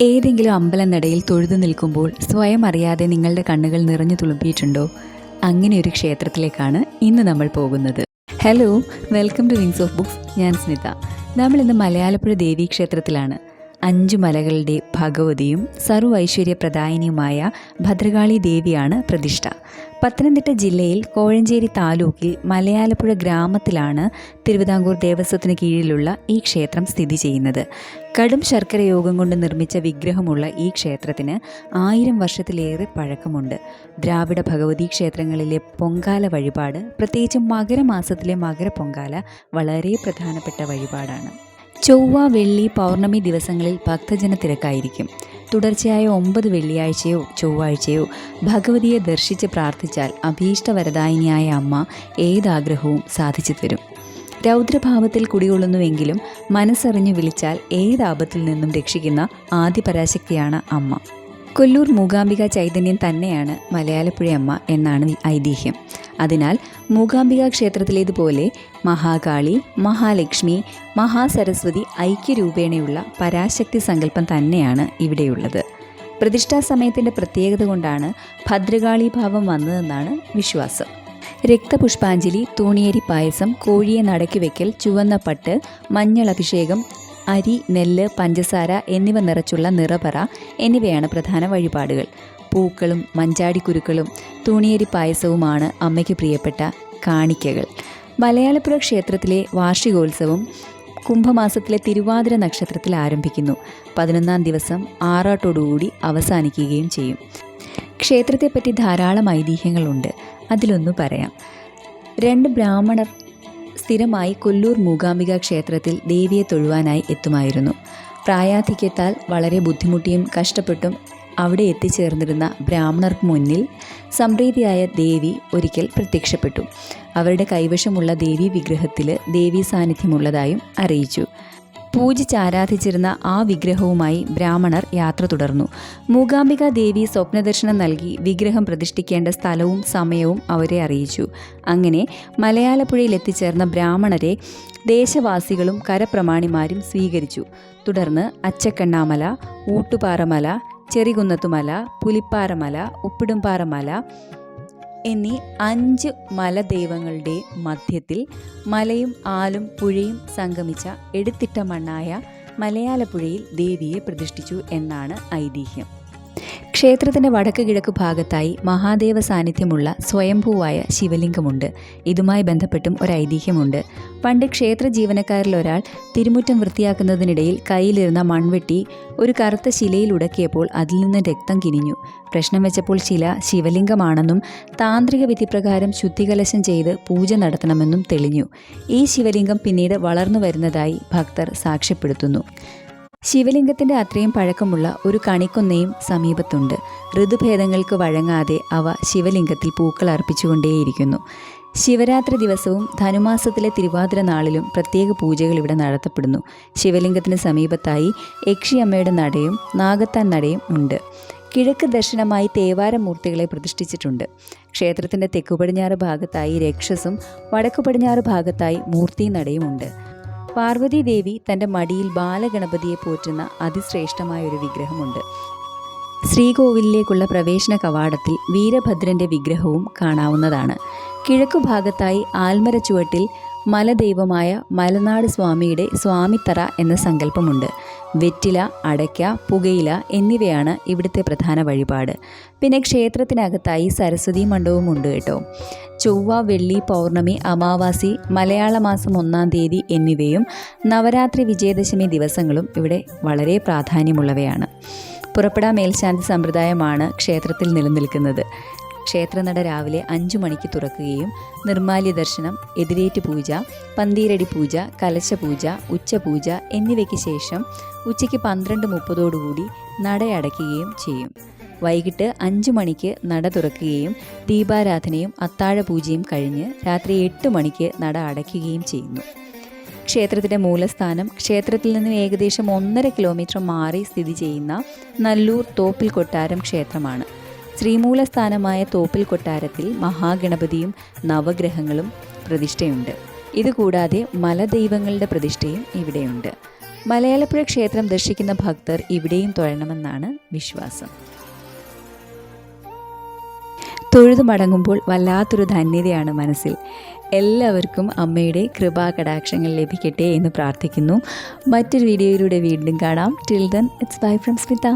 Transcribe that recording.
ഏതെങ്കിലും അമ്പലനടയിൽ തൊഴുതു നിൽക്കുമ്പോൾ സ്വയം അറിയാതെ നിങ്ങളുടെ കണ്ണുകൾ നിറഞ്ഞു തുളുമ്പിയിട്ടുണ്ടോ? അങ്ങനെ ഒരു ക്ഷേത്രത്തിലേക്കാണ് ഇന്ന് നമ്മൾ പോകുന്നത്. Hello, welcome to Wings of Books. ഞാൻ സ്മിത. നമ്മൾ ഇന്ന് മലയാലപ്പുഴ ദേവീക്ഷേത്രത്തിലാണ്. 5 മലകളുടെ ഭഗവതിയും സർവ്വ ഐശ്വര്യപ്രദായിനിയുമായ ഭദ്രകാളി ദേവിയാണ് പ്രതിഷ്ഠ. പത്തനംതിട്ട ജില്ലയിൽ കോഴഞ്ചേരി താലൂക്കിൽ മലയാലപ്പുഴ ഗ്രാമത്തിലാണ് തിരുവിതാംകൂർ ദേവസ്വത്തിന് കീഴിലുള്ള ഈ ക്ഷേത്രം സ്ഥിതി ചെയ്യുന്നത്. കടും ശർക്കര യോഗം കൊണ്ട് നിർമ്മിച്ച വിഗ്രഹമുള്ള ഈ ക്ഷേത്രത്തിന് 1000 വർഷത്തിലേറെ പഴക്കമുണ്ട്. ദ്രാവിഡ ഭഗവതി ക്ഷേത്രങ്ങളിലെ പൊങ്കാല വഴിപാട്, പ്രത്യേകിച്ചും മകരമാസത്തിലെ മകര പൊങ്കാല വളരെ പ്രധാനപ്പെട്ട വഴിപാടാണ്. ചൊവ്വ, വെള്ളി, പൗർണമി ദിവസങ്ങളിൽ ഭക്തജന തിരക്കായിരിക്കും. തുടർച്ചയായ 9 വെള്ളിയാഴ്ചയോ ചൊവ്വാഴ്ചയോ ഭഗവതിയെ ദർശിച്ച് പ്രാർത്ഥിച്ചാൽ അഭീഷ്ടവരദായിനിയായ അമ്മ ഏതാഗ്രഹവും സാധിച്ചു തരും. രൗദ്രഭാവത്തിൽ കുടികൊള്ളുന്നുവെങ്കിലും മനസ്സറിഞ്ഞു വിളിച്ചാൽ ഏതാപത്തിൽ നിന്നും രക്ഷിക്കുന്ന ആദിപരാശക്തിയാണ് അമ്മ. കൊല്ലൂർ മൂകാംബിക ചൈതന്യം തന്നെയാണ് മലയാലപ്പുഴയമ്മ എന്നാണ് ഐതിഹ്യം. അതിനാൽ മൂകാംബിക ക്ഷേത്രത്തിലേതുപോലെ മഹാകാളി, മഹാലക്ഷ്മി, മഹാസരസ്വതി ഐക്യരൂപേണയുള്ള പരാശക്തി സങ്കല്പം തന്നെയാണ് ഇവിടെയുള്ളത്. പ്രതിഷ്ഠാ സമയത്തിൻ്റെ പ്രത്യേകത കൊണ്ടാണ് ഭദ്രകാളി ഭാവം വന്നതെന്നാണ് വിശ്വാസം. രക്തപുഷ്പാഞ്ജലി, തൂണിയരി പായസം, കോഴിയെ നടക്കി വയ്ക്കൽ, ചുവന്ന പട്ട്, മഞ്ഞൾ അഭിഷേകം, അരി, നെല്ല്, പഞ്ചസാര എന്നിവ നിറച്ചുള്ള നിറപറ എന്നിവയാണ് പ്രധാന വഴിപാടുകൾ. പൂക്കളും മഞ്ചാടിക്കുരുക്കളും തൂണിയരി പായസവുമാണ് അമ്മയ്ക്ക് പ്രിയപ്പെട്ട കാണിക്കകൾ. മലയാലപ്പുഴ ക്ഷേത്രത്തിലെ വാർഷികോത്സവം കുംഭമാസത്തിലെ തിരുവാതിര നക്ഷത്രത്തിൽ ആരംഭിക്കുന്നു. 11ാം ദിവസം ആറാട്ടോടുകൂടി അവസാനിക്കുകയും ചെയ്യും. ക്ഷേത്രത്തെപ്പറ്റി ധാരാളം ഐതിഹ്യങ്ങളുണ്ട്. അതിലൊന്നു പറയാം. 2 ബ്രാഹ്മണർ സ്ഥിരമായി കൊല്ലൂർ മൂകാംബിക ക്ഷേത്രത്തിൽ ദേവിയെ തൊഴുവാനായി എത്തുമായിരുന്നു. പ്രായാധിക്യത്താൽ വളരെ ബുദ്ധിമുട്ടിയും കഷ്ടപ്പെട്ടും അവിടെ എത്തിച്ചേർന്നിരുന്ന ബ്രാഹ്മണർക്ക് മുന്നിൽ സംപ്രീതിയായ ദേവി ഒരിക്കൽ പ്രത്യക്ഷപ്പെട്ടു. അവരുടെ കൈവശമുള്ള ദേവീ വിഗ്രഹത്തിൽ ദേവീ സാന്നിധ്യമുള്ളതായും അറിയിച്ചു. പൂജിച്ചാരാധിച്ചിരുന്ന ആ വിഗ്രഹവുമായി ബ്രാഹ്മണർ യാത്ര തുടർന്നു. മൂകാംബിക ദേവി സ്വപ്നദർശനം നൽകി വിഗ്രഹം പ്രതിഷ്ഠിക്കേണ്ട സ്ഥലവും സമയവും അവരെ അറിയിച്ചു. അങ്ങനെ മലയാലപ്പുഴയിൽ എത്തിച്ചേർന്ന ബ്രാഹ്മണരെ ദേശവാസികളും കരപ്രമാണിമാരും സ്വീകരിച്ചു. തുടർന്ന് അച്ചക്കണ്ണാമല, ഊട്ടുപാറമല, ചെറികുന്നത്തുമല, പുലിപ്പാറമല, ഉപ്പിടുംപാറമല എന്നീ 5 മലദൈവങ്ങളുടെ മധ്യത്തിൽ മലയും ആലും പുഴയും സംഗമിച്ച എടുത്തിട്ട മണ്ണായ മലയാലപ്പുഴയിൽ ദേവിയെ പ്രതിഷ്ഠിച്ചു എന്നാണ് ഐതിഹ്യം. ക്ഷേത്രത്തിൻ്റെ വടക്ക് കിഴക്ക് ഭാഗത്തായി മഹാദേവ സാന്നിധ്യമുള്ള സ്വയംഭൂവായ ശിവലിംഗമുണ്ട്. ഇതുമായി ബന്ധപ്പെട്ടും ഒരു ഐതിഹ്യമുണ്ട്. പണ്ട് ക്ഷേത്ര ജീവനക്കാരിൽ ഒരാൾ തിരുമുറ്റം വൃത്തിയാക്കുന്നതിനിടയിൽ കയ്യിലിരുന്ന മൺവെട്ടി ഒരു കറുത്ത ശിലയിൽ ഉടക്കിയപ്പോൾ അതിൽ നിന്ന് രക്തം കിനിഞ്ഞു. പ്രശ്നം വെച്ചപ്പോൾ ശില ശിവലിംഗമാണെന്നും താന്ത്രിക വിധിപ്രകാരം ശുദ്ധികലശം ചെയ്ത് പൂജ നടത്തണമെന്നും തെളിഞ്ഞു. ഈ ശിവലിംഗം പിന്നീട് വളർന്നു വരുന്നതായി ഭക്തർ സാക്ഷ്യപ്പെടുത്തുന്നു. ശിവലിംഗത്തിൻ്റെ അത്രയും പഴക്കമുള്ള ഒരു കണിക്കൊന്നയും സമീപത്തുണ്ട്. ഋതുഭേദങ്ങൾക്ക് വഴങ്ങാതെ അവ ശിവലിംഗത്തിൽ പൂക്കൾ അർപ്പിച്ചുകൊണ്ടേയിരിക്കുന്നു. ശിവരാത്രി ദിവസവും ധനുമാസത്തിലെ തിരുവാതിര നാളിലും പ്രത്യേക പൂജകൾ ഇവിടെ നടത്തപ്പെടുന്നു. ശിവലിംഗത്തിന് സമീപത്തായി യക്ഷിയമ്മയുടെ നടയും നാഗത്താൻ നടയും ഉണ്ട്. കിഴക്ക് ദർശനമായി തേവാരമൂർത്തികളെ പ്രതിഷ്ഠിച്ചിട്ടുണ്ട്. ക്ഷേത്രത്തിൻ്റെ തെക്കുപടിഞ്ഞാറ് ഭാഗത്തായി രക്ഷസും വടക്കു പടിഞ്ഞാറ് ഭാഗത്തായി മൂർത്തി നടയുമുണ്ട്. പാർവതി ദേവി തൻ്റെ മടിയിൽ ബാലഗണപതിയെ പോറ്റുന്ന അതിശ്രേഷ്ഠമായ ഒരു വിഗ്രഹമുണ്ട്. ശ്രീകോവിലിലേക്കുള്ള പ്രവേശന കവാടത്തിൽ വീരഭദ്രൻ്റെ വിഗ്രഹവും കാണാവുന്നതാണ്. കിഴക്കുഭാഗത്തായി ആൽമര ചുവട്ടിൽ മലദൈവമായ മലനാട് സ്വാമിയുടെ സ്വാമിത്തറ എന്ന സങ്കല്പമുണ്ട്. വെറ്റില, അടയ്ക്ക, പുകയില എന്നിവയാണ് ഇവിടുത്തെ പ്രധാന വഴിപാട്. പിന്നെ ക്ഷേത്രത്തിനകത്തായി സരസ്വതി മണ്ഡപവുമുണ്ട് കേട്ടോ. ചൊവ്വ, വെള്ളി, പൗർണമി, അമാവാസി, മലയാള മാസം 1-ാം തീയതി എന്നിവയും നവരാത്രി, വിജയദശമി ദിവസങ്ങളും ഇവിടെ വളരെ പ്രാധാന്യമുള്ളവയാണ്. പുറപ്പെടാ മേൽശാന്തി സമ്പ്രദായമാണ് ക്ഷേത്രത്തിൽ നിലനിൽക്കുന്നത്. ക്ഷേത്രനട രാവിലെ 5 മണിക്ക് തുറക്കുകയും നിർമ്മാല്യ ദർശനം, എതിരേറ്റ് പൂജ, പന്തീരടി പൂജ, കലശപൂജ, ഉച്ചപൂജ എന്നിവയ്ക്ക് ശേഷം ഉച്ചയ്ക്ക് 12:30 നടയടയ്ക്കുകയും ചെയ്യും. വൈകിട്ട് 5 മണിക്ക് നട തുറക്കുകയും ദീപാരാധനയും അത്താഴപൂജയും കഴിഞ്ഞ് രാത്രി 8 മണിക്ക് നട അടയ്ക്കുകയും ചെയ്യുന്നു. ക്ഷേത്രത്തിൻ്റെ മൂലസ്ഥാനം ക്ഷേത്രത്തിൽ നിന്നും ഏകദേശം 1.5 കിലോമീറ്റർ മാറി സ്ഥിതി ചെയ്യുന്ന നല്ലൂർ തോപ്പിൽ കൊട്ടാരം ക്ഷേത്രമാണ്. ശ്രീമൂലസ്ഥാനമായ തോപ്പിൽ കൊട്ടാരത്തിൽ മഹാഗണപതിയും നവഗ്രഹങ്ങളും പ്രതിഷ്ഠയുണ്ട്. ഇതുകൂടാതെ മലദൈവങ്ങളുടെ പ്രതിഷ്ഠയും ഇവിടെയുണ്ട്. മലയാലപ്പുഴ ക്ഷേത്രം ദർശിക്കുന്ന ഭക്തർ ഇവിടെയും തൊഴണമെന്നാണ് വിശ്വാസം. തൊഴുതു മടങ്ങുമ്പോൾ വല്ലാത്തൊരു ധന്യതയാണ് മനസ്സിൽ. എല്ലാവർക്കും അമ്മയുടെ കൃപാകടാക്ഷങ്ങൾ ലഭിക്കട്ടെ എന്ന് പ്രാർത്ഥിക്കുന്നു. മറ്റൊരു വീഡിയോയിലൂടെ വീണ്ടും കാണാം. Till then it's bye from Smitha.